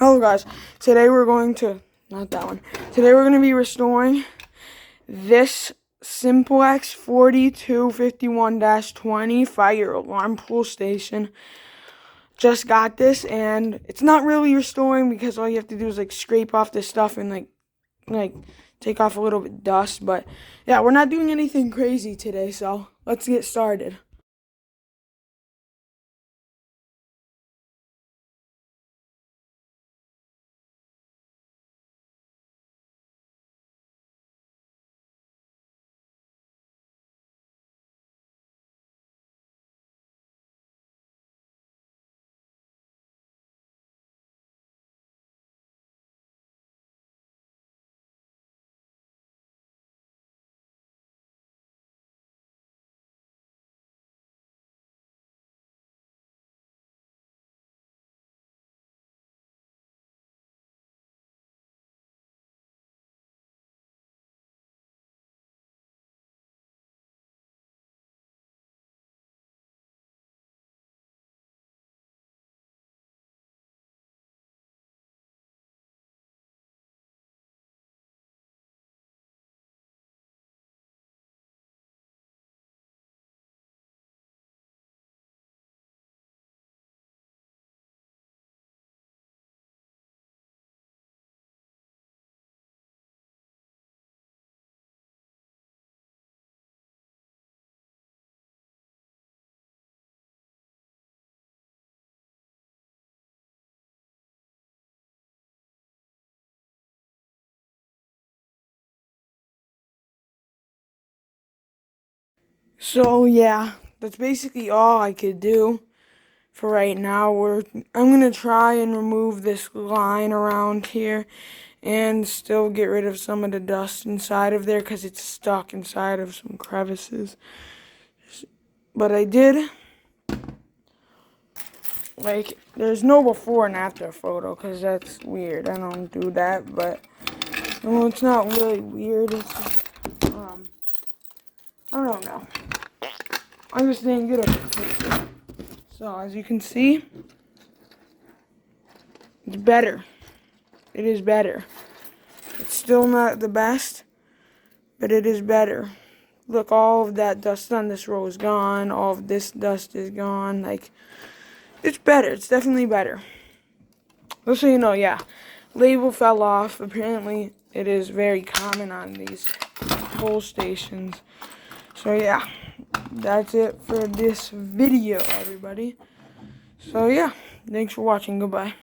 Hello guys, today we're going to, today we're going to be restoring this Simplex 4251-20 fire alarm pull station. Just got this and it's not really restoring because all you have to do is like scrape off this stuff and like take off a little bit of dust. But yeah, we're not doing anything crazy today, so let's get started. So yeah, that's basically all I could do for right now. I'm gonna try and remove this line around here and still get rid of some of the dust inside of there because it's stuck inside of some crevices. But I did, like, there's no before and after photo because that's weird. I don't do that, but well, it's not really weird. It's just, I don't know. I just didn't get a picture. So as you can see, it's better. It is better. It's still not the best, but it is better. Look, all of that dust on this row is gone. All of this dust is gone. Like, it's better. It's definitely better. Just so you know, yeah. Label fell off. Apparently, it is very common on these pull stations. So, yeah. That's it for this video, everybody. So, yeah. Thanks for watching. Goodbye.